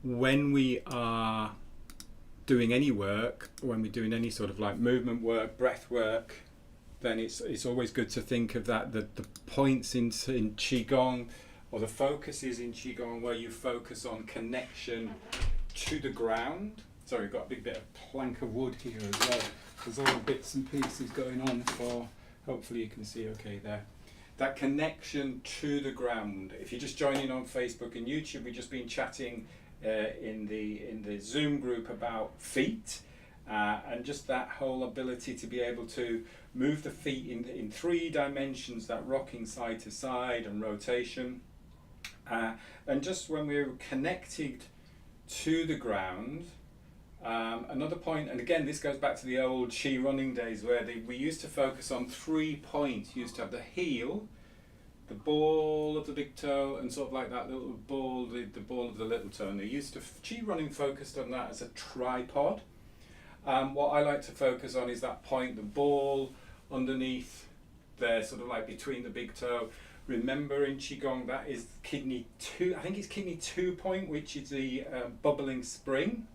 when we are doing any work, when we're doing any sort of like movement work, breath work, then it's always good to think of that, the points in qigong, or the focuses in qigong, where you focus on connection to the ground. Sorry, we've got a big bit of plank of wood here as well. There's all bits and pieces going on for, hopefully you can see okay there. That connection to the ground. If you're just joining on Facebook and YouTube, we've just been chatting in the Zoom group about feet, and just that whole ability to be able to move the feet in 3 dimensions, that rocking side to side and rotation, and just when we're connected to the ground. Another point, and again this goes back to the old Qi running days, where we used to focus on 3 points. You used to have the heel, the ball of the big toe, and sort of like that little ball, the ball of the little toe. And they used to, Qi running focused on that as a tripod. What I like to focus on is that point, the ball underneath there, sort of like between the big toe. Remember in Qigong that is kidney 2, I think it's kidney 2 point, which is the bubbling spring.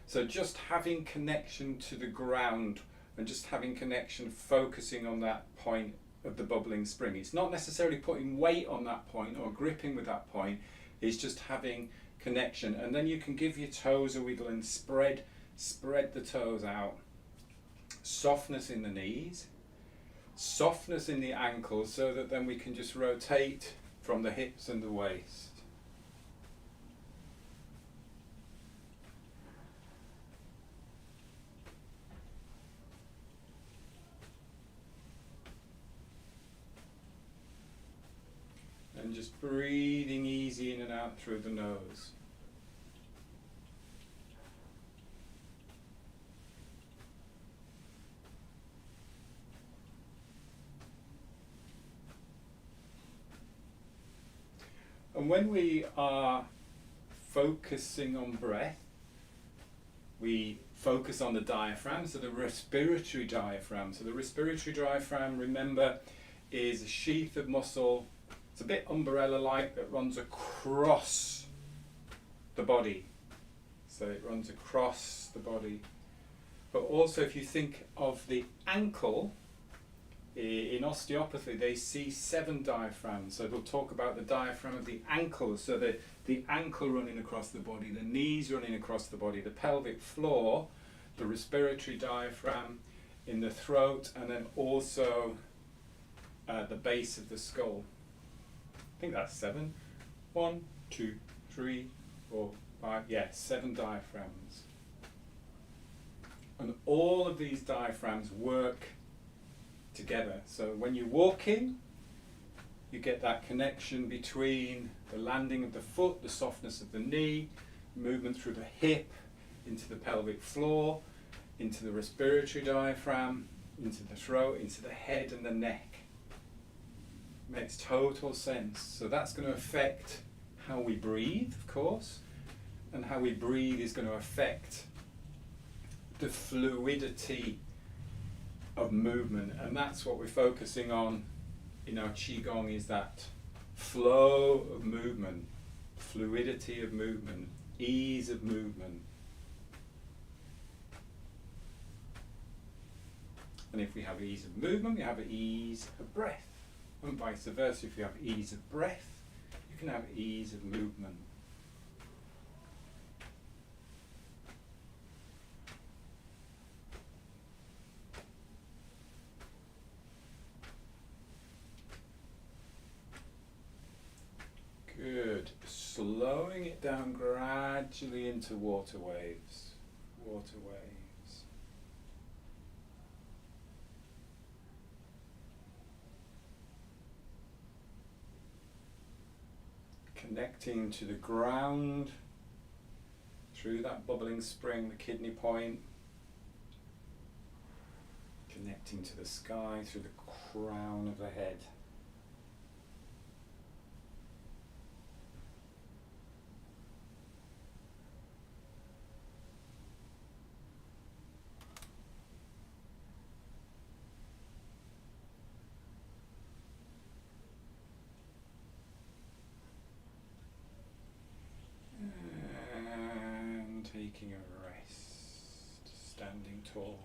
So just having connection to the ground, and just having connection, focusing on that point of the bubbling spring. It's not necessarily putting weight on that point or gripping with that point, it's just having connection. And then you can give your toes a wiggle and spread the toes out. Softness in the knees, softness in the ankles, so that then we can just rotate from the hips and the waist. And just breathing easy in and out through the nose. And when we are focusing on breath, we focus on the diaphragm, so the respiratory diaphragm. So the respiratory diaphragm, remember, is a sheath of muscle. It's a bit umbrella-like, that runs across the body. So it runs across the body. But also if you think of the ankle, in osteopathy they see 7 diaphragms. So they'll talk about the diaphragm of the ankle. So the ankle running across the body, the knees running across the body, the pelvic floor, the respiratory diaphragm in the throat, and then also the base of the skull. I think that's 7. 1, 2, 3, 4, 5, yeah, 7 diaphragms. And all of these diaphragms work together. So when you're walking, you get that connection between the landing of the foot, the softness of the knee, movement through the hip, into the pelvic floor, into the respiratory diaphragm, into the throat, into the head and the neck. Makes total sense. So that's going to affect how we breathe, of course, and how we breathe is going to affect the fluidity of movement, and that's what we're focusing on in our qigong, is that flow of movement, fluidity of movement, ease of movement. And if we have ease of movement, we have ease of breath. And vice versa, if you have ease of breath, you can have ease of movement. Good. Slowing it down gradually into water waves. Water waves. Connecting to the ground through that bubbling spring, the kidney point. Connecting to the sky through the crown of the head. taking a rest, standing tall.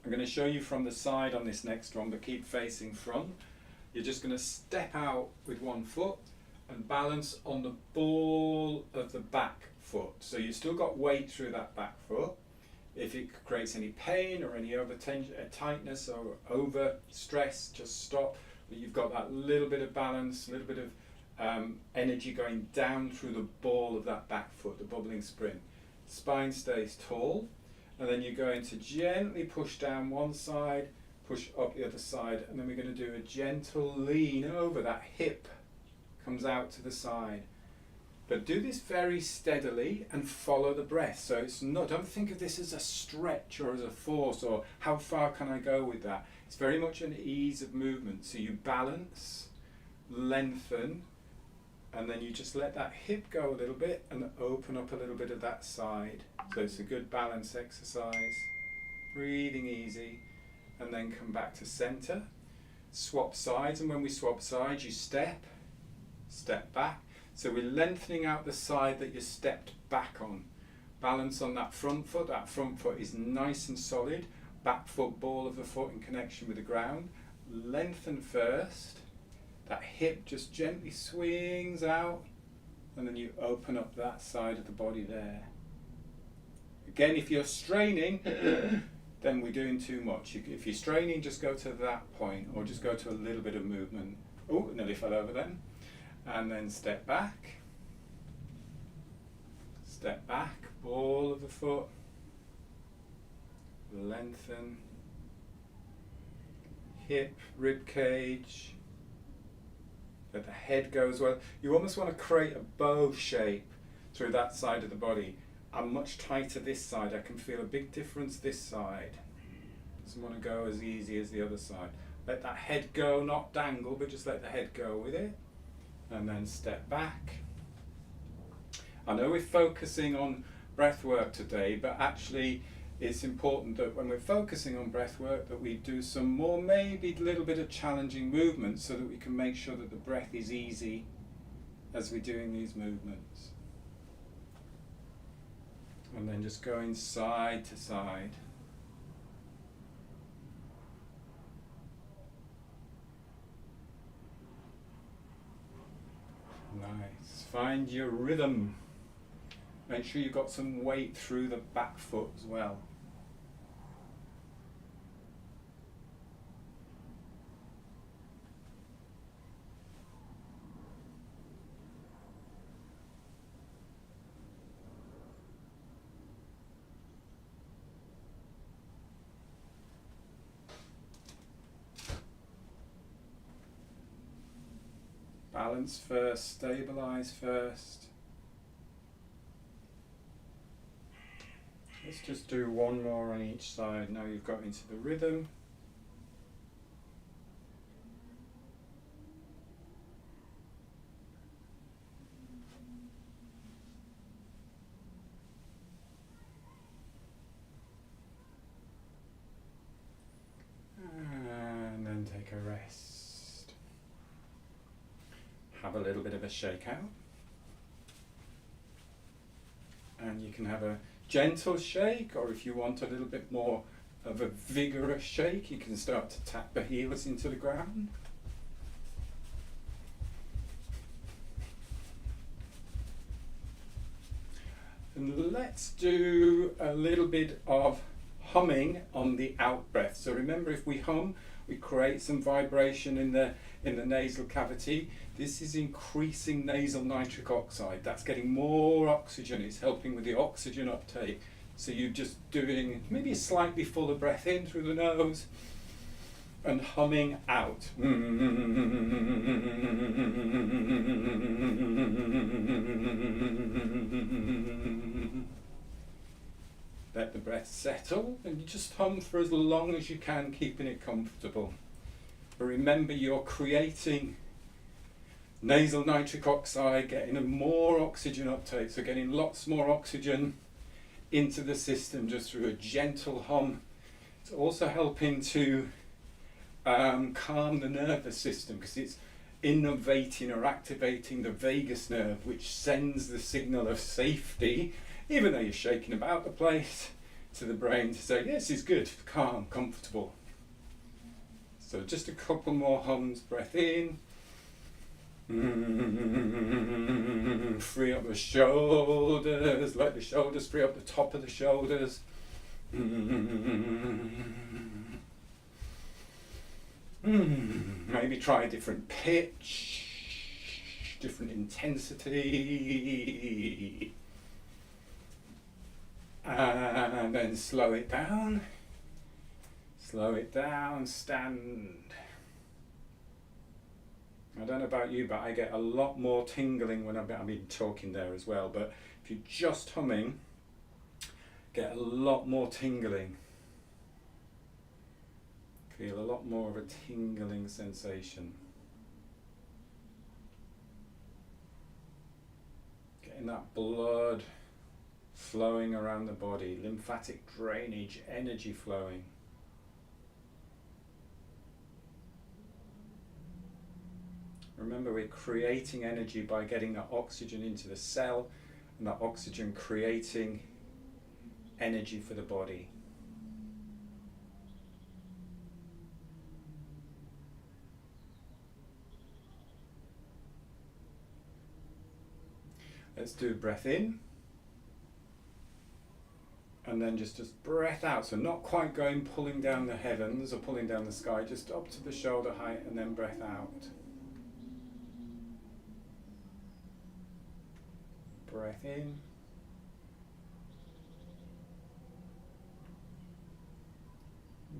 I'm going to show you from the side on this next one, but keep facing front. You're just going to step out with one foot and balance on the ball of the back foot. So you've still got weight through that back foot. If it creates any pain or any over tightness or over stress, just stop. But you've got that little bit of balance, a little bit of energy going down through the ball of that back foot, the bubbling spring. Spine stays tall, and then you're going to gently push down one side, push up the other side, and then we're going to do a gentle lean over. That hip comes out to the side. But do this very steadily and follow the breath. So it's not, don't think of this as a stretch or as a force or how far can I go with that. It's very much an ease of movement. So you balance, lengthen, and then you just let that hip go a little bit and open up a little bit of that side. So it's a good balance exercise. Breathing easy, and then come back to center. Swap sides, and when we swap sides, you step back. So we're lengthening out the side that you stepped back on. Balance on that front foot. That front foot is nice and solid. Back foot, ball of the foot in connection with the ground. Lengthen first. That hip just gently swings out, and then you open up that side of the body there. Again, if you're straining, then we're doing too much. If you're straining, just go to that point, or just go to a little bit of movement. Oh, nearly fell over then. And then step back, ball of the foot, lengthen, hip, rib cage, let the head go as well. You almost want to create a bow shape through that side of the body. I'm much tighter this side. I can feel a big difference this side. Doesn't want to go as easy as the other side. Let that head go, not dangle, but just let the head go with it. And then step back. I know we're focusing on breath work today, but actually it's important that when we're focusing on breath work that we do some more, maybe a little bit of challenging movements so that we can make sure that the breath is easy as we're doing these movements. And then just going side to side. Nice. Find your rhythm. Make sure you've got some weight through the back foot as well. Balance first, stabilize first. Let's just do one more on each side. Now you've got into the rhythm. And then take a rest. Have a little bit of a shake out, and you can have a gentle shake, or if you want a little bit more of a vigorous shake, you can start to tap the heels into the ground. And let's do a little bit of humming on the out breath. So remember, if we hum, we create some vibration in the nasal cavity. This is increasing nasal nitric oxide. That's getting more oxygen. It's helping with the oxygen uptake. So you're just doing maybe a slightly fuller breath in through the nose and humming out. Let the breath settle, and you just hum for as long as you can, keeping it comfortable. But remember, you're creating nasal nitric oxide, getting a more oxygen uptake, so getting lots more oxygen into the system just through a gentle hum. It's also helping to calm the nervous system, because innervating or activating the vagus nerve, which sends the signal of safety, even though you're shaking about the place, to the brain to say, yes, it's good, calm, comfortable. So just a couple more hums. Breath in. Free up the shoulders, let the shoulders free up the top of the shoulders. Maybe try a different pitch, different intensity, and then slow it down, stand. I don't know about you, but I get a lot more tingling when I've been talking there as well, but if you're just humming, get a lot more tingling. Feel a lot more of a tingling sensation. Getting that blood flowing around the body, lymphatic drainage, energy flowing. Remember, we're creating energy by getting that oxygen into the cell, and that oxygen creating energy for the body. Let's do a breath in, and then just breath out. So not quite going pulling down the heavens or pulling down the sky, just up to the shoulder height, and then breath out. Breath in.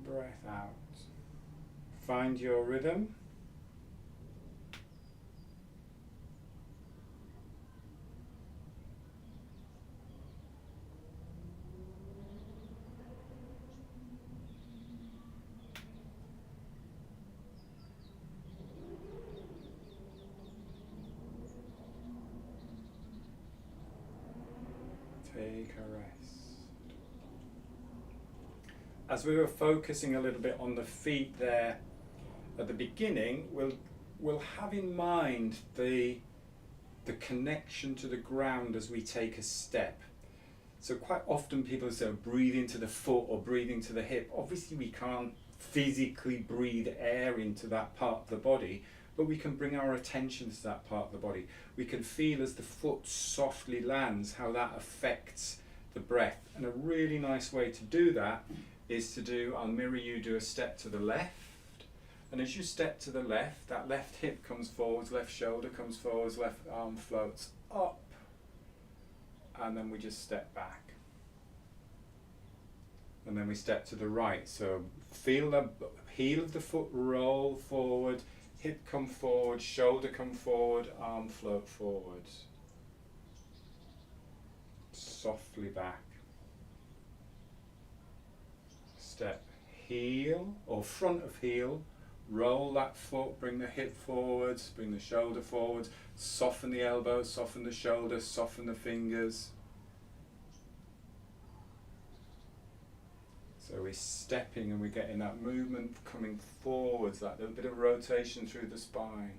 Breath out. Find your rhythm. Take a rest. As we were focusing a little bit on the feet there at the beginning, we'll have in mind the connection to the ground as we take a step. So quite often people say breathe into the foot or breathe into the hip. Obviously we can't physically breathe air into that part of the body, but we can bring our attention to that part of the body. We can feel as the foot softly lands how that affects the breath. And a really nice way to do that is to do, I'll mirror you, do a step to the left. And as you step to the left, that left hip comes forwards, left shoulder comes forwards, left arm floats up. And then we just step back. And then we step to the right. So feel the heel of the foot roll forward, hip come forward, shoulder come forward, arm float forward. Softly back. Step heel or front of heel, roll that foot, bring the hip forwards, bring the shoulder forwards, soften the elbows, soften the shoulders, soften the fingers. So we're stepping and we're getting that movement coming forwards, that little bit of rotation through the spine.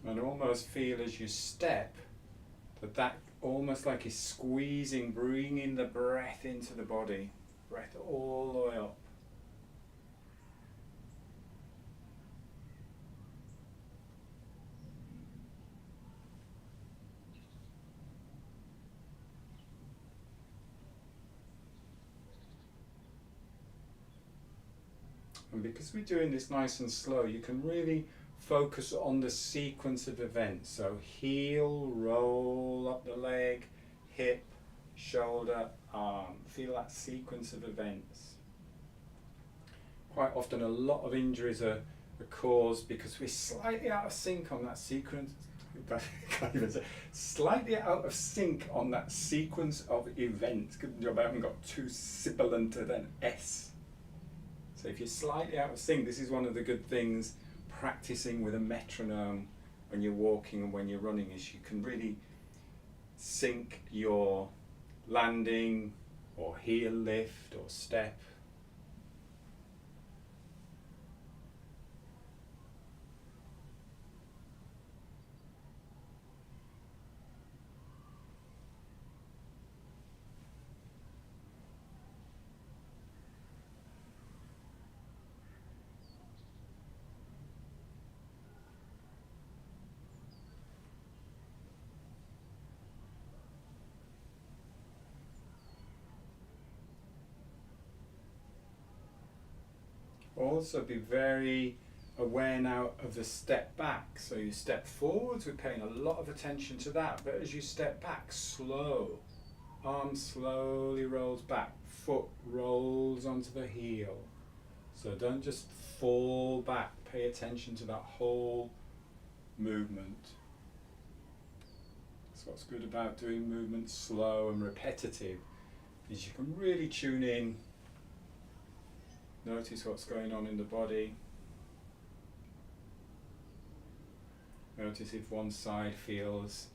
And almost feel as you step that almost like is squeezing, bringing the breath into the body. Breath all the way up. And because we're doing this nice and slow, you can really focus on the sequence of events. So heel, roll up the leg, hip, shoulder, arm. Feel that sequence of events. Quite often a lot of injuries are caused because we're slightly out of sync on that sequence. Can't even say, slightly out of sync on that sequence of events. Good job I haven't got too sibilant than S. So if you're slightly out of sync, this is one of the good things practicing with a metronome when you're walking and when you're running is you can really sync your landing or heel lift or step. Also be very aware now of the step back. So you step forwards, we're paying a lot of attention to that, but as you step back, slow. Arm slowly rolls back, foot rolls onto the heel. So don't just fall back, pay attention to that whole movement. That's what's good about doing movement slow and repetitive, is you can really tune in. Notice what's going on in the body. Notice if one side feels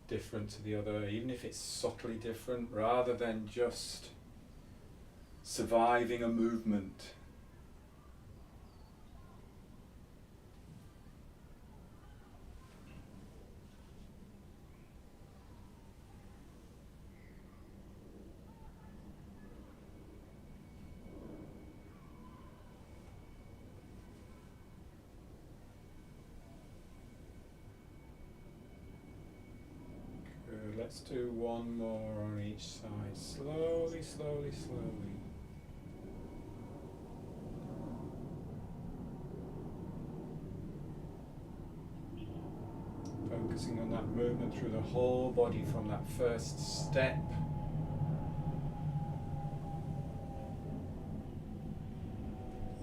different to the other, even if it's subtly different, rather than just surviving a movement. Let's do one more on each side. Slowly, slowly, slowly. Focusing on that movement through the whole body from that first step.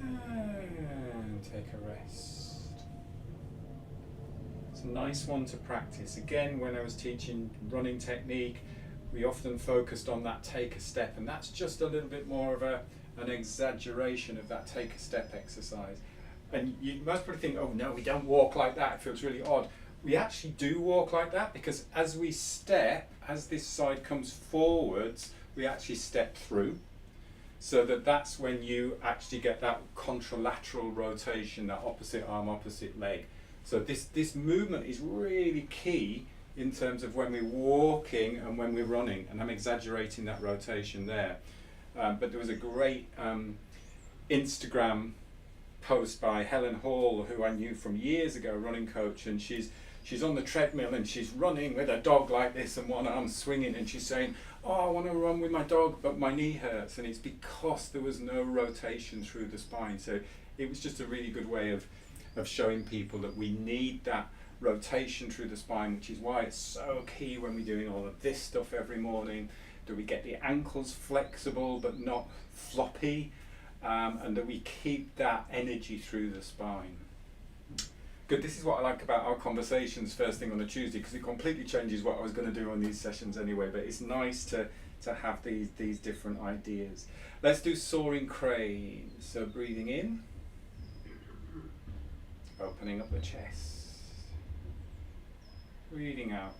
And take a rest. It's a nice one to practice. Again, when I was teaching running technique, we often focused on that take a step, and that's just a little bit more of an exaggeration of that take a step exercise. And you most probably think, oh no, we don't walk like that, it feels really odd. We actually do walk like that, because as we step, as this side comes forwards, we actually step through. So that's when you actually get that contralateral rotation, that opposite arm, opposite leg. So this movement is really key in terms of when we're walking and when we're running, and I'm exaggerating that rotation there. But there was a great Instagram post by Helen Hall, who I knew from years ago, running coach, and she's on the treadmill and she's running with a dog like this and one arm swinging, and she's saying, oh, I want to run with my dog but my knee hurts, and it's because there was no rotation through the spine. So it was just a really good way of showing people that we need that rotation through the spine, which is why it's so key when we're doing all of this stuff every morning, that we get the ankles flexible but not floppy, and that we keep that energy through the spine. Good, this is what I like about our conversations first thing on a Tuesday, because it completely changes what I was going to do on these sessions anyway, but it's nice to have these different ideas. Let's do soaring crane. So breathing in, opening up the chest, breathing out,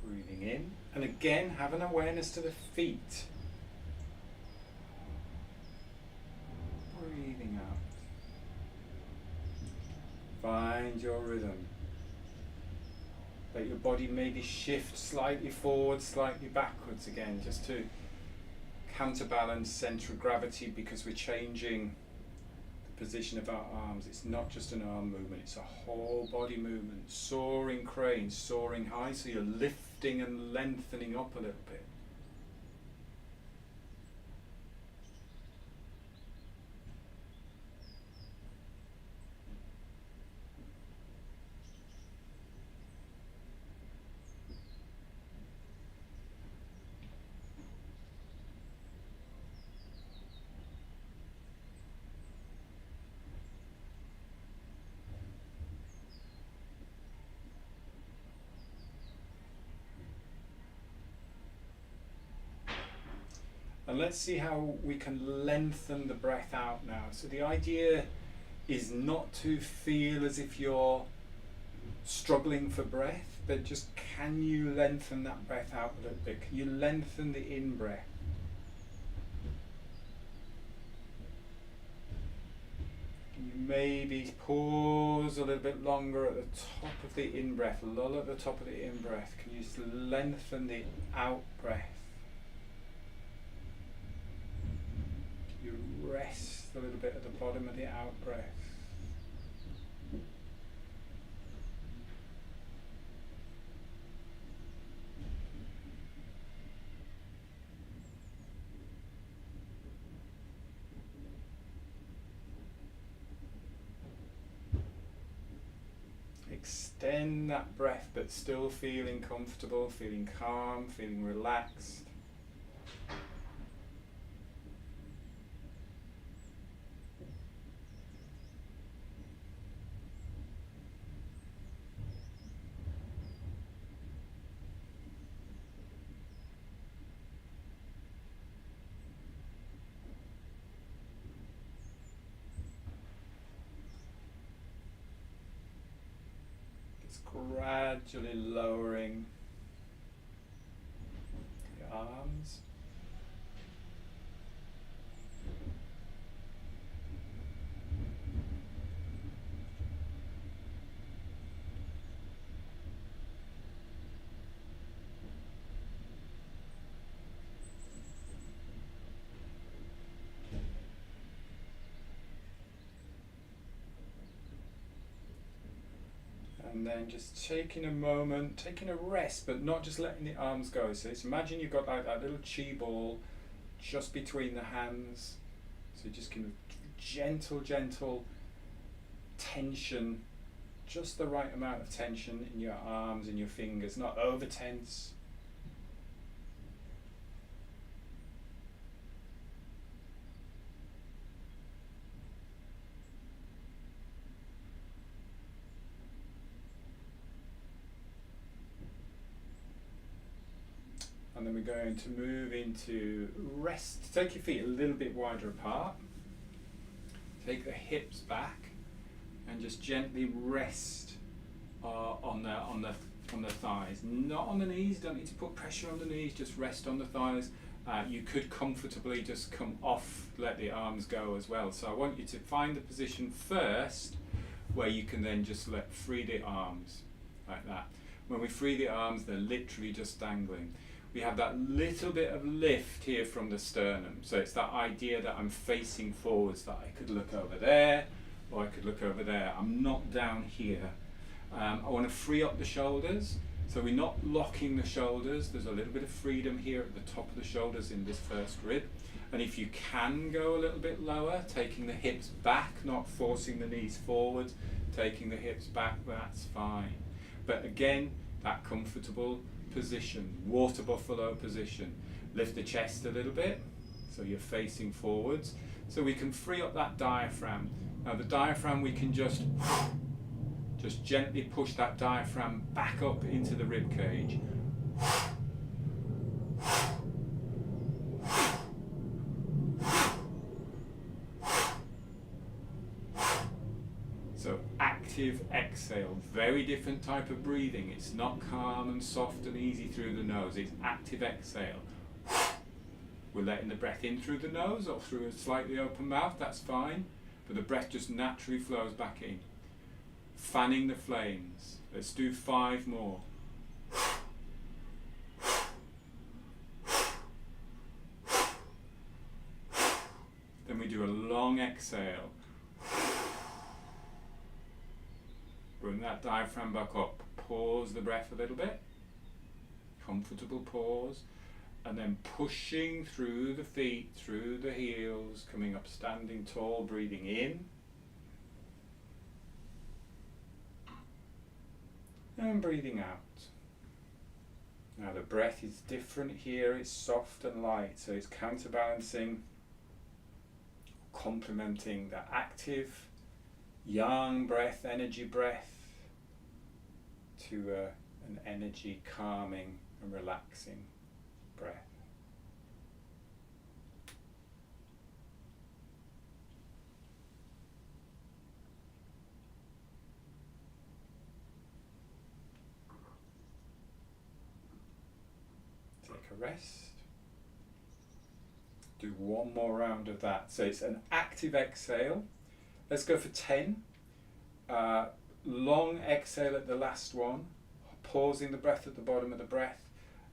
breathing in, and again have an awareness to the feet, breathing out. Find your rhythm. Let your body maybe shift slightly forward, slightly backwards again, just to counterbalance central gravity, because we're changing the position of our arms. It's not just an arm movement, it's a whole body movement. Soaring crane, soaring high, so you're lifting and lengthening up a little bit. And let's see how we can lengthen the breath out now. So the idea is not to feel as if you're struggling for breath, but just can you lengthen that breath out a little bit? Can you lengthen the in-breath? Can you maybe pause a little bit longer at the top of the in-breath, lull at the top of the in-breath? Can you just lengthen the out-breath? You rest a little bit at the bottom of the out-breath. Extend that breath, but still feeling comfortable, feeling calm, feeling relaxed. Gradually lowering the arms. And then just taking a moment, taking a rest, but not just letting the arms go. So it's, imagine you've got like that little chi ball just between the hands. So just kind of gentle tension, just the right amount of tension in your arms and your fingers, not over tense. And then we're going to move into rest. Take your feet a little bit wider apart. Take the hips back and just gently rest on the thighs. Not on the knees, don't need to put pressure on the knees, just rest on the thighs. You could comfortably just come off, let the arms go as well. So I want you to find the position first where you can then just let free the arms, like that. When we free the arms, they're literally just dangling. We have that little bit of lift here from the sternum. So it's that idea that I'm facing forwards, that I could look over there or I could look over there. I'm not down here. I want to free up the shoulders. So we're not locking the shoulders. There's a little bit of freedom here at the top of the shoulders in this first rib. And if you can go a little bit lower, taking the hips back, not forcing the knees forward, taking the hips back, that's fine. But again, that comfortable position, water buffalo position. Lift the chest a little bit, so you're facing forwards. So we can free up that diaphragm. Now the diaphragm, we can just gently push that diaphragm back up into the rib cage. So active exhale, very different type of breathing. It's not calm and soft and easy through the nose, it's active exhale. We're letting the breath in through the nose or through a slightly open mouth, that's fine, but the breath just naturally flows back in. Fanning the flames. Let's do 5 more. Then we do a long exhale. Bring that diaphragm back up. Pause the breath a little bit. Comfortable pause. And then pushing through the feet, through the heels, coming up standing tall, breathing in. And breathing out. Now the breath is different here, it's soft and light, so it's counterbalancing, complementing the active, yang breath, energy breath, to an energy calming and relaxing breath. a rest. Do one more round of that. So it's an active exhale. Let's go for 10. Long exhale at the last one, pausing the breath at the bottom of the breath,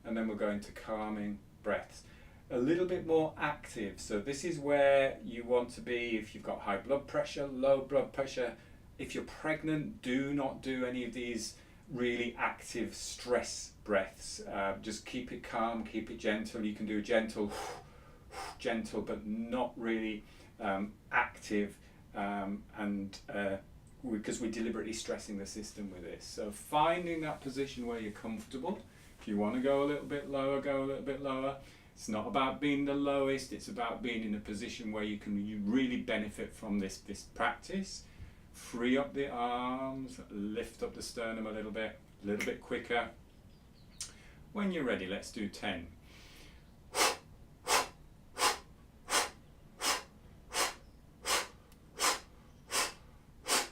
and then we'll go into calming breaths. A little bit more active. So this is where you want to be if you've got high blood pressure, low blood pressure. If you're pregnant, do not do any of these really active stress breaths. Just keep it calm, keep it gentle. You can do a gentle, but not really active, because we're deliberately stressing the system with this. So finding that position where you're comfortable. If you want to go a little bit lower, go a little bit lower. It's not about being the lowest, it's about being in a position where you really benefit from this practice. Free up the arms, lift up the sternum a little bit quicker. When you're ready, let's do 10.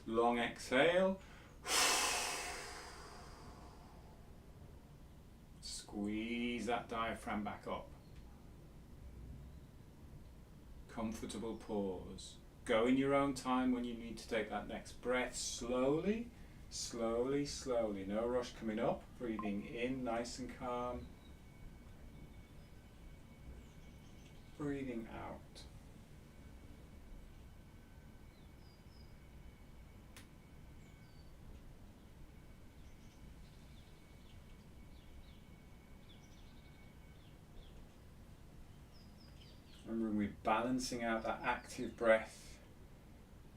Long exhale. Squeeze that diaphragm back up. Comfortable pause. Go in your own time when you need to take that next breath. Slowly, slowly, slowly. No rush coming up. Breathing in, nice and calm. Breathing out. Remember, we're balancing out that active breath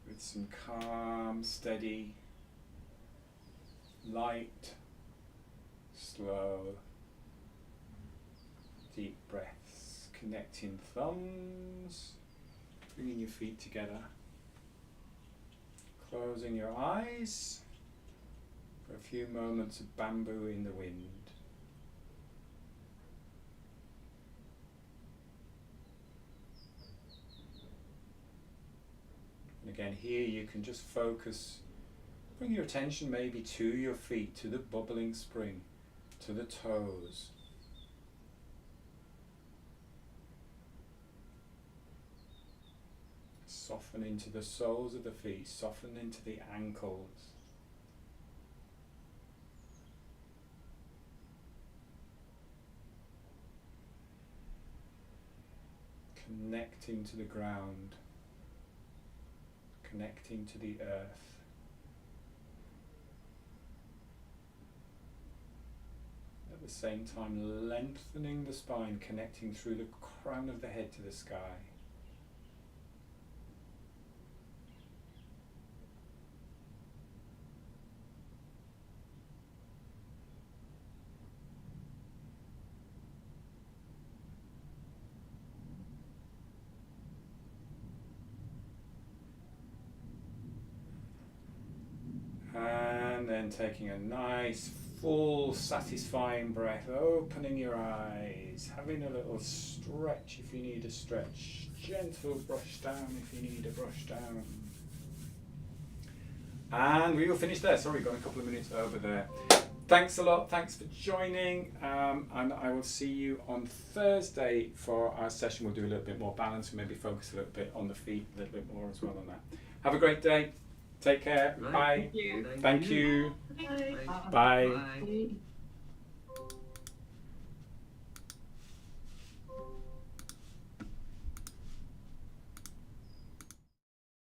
with some calm, steady, light, slow, deep breaths. Connecting thumbs, bringing your feet together, closing your eyes for a few moments of bamboo in the wind. Again, here you can just focus, bring your attention maybe to your feet, to the bubbling spring, to the toes. Soften into the soles of the feet, soften into the ankles. Connecting to the ground. Connecting to the earth. At the same time, lengthening the spine, connecting through the crown of the head to the sky. And then taking a nice, full, satisfying breath, opening your eyes, having a little stretch if you need a stretch, gentle brush down if you need a brush down. And we will finish there. Sorry, got a couple of minutes over there. Thanks a lot, thanks for joining, and I will see you on Thursday for our session. We'll do a little bit more balance and maybe focus a little bit on the feet, a little bit more as well on that. Have a great day. Take care. Right. Bye. Thank you. Thank you. Bye. Bye. Bye.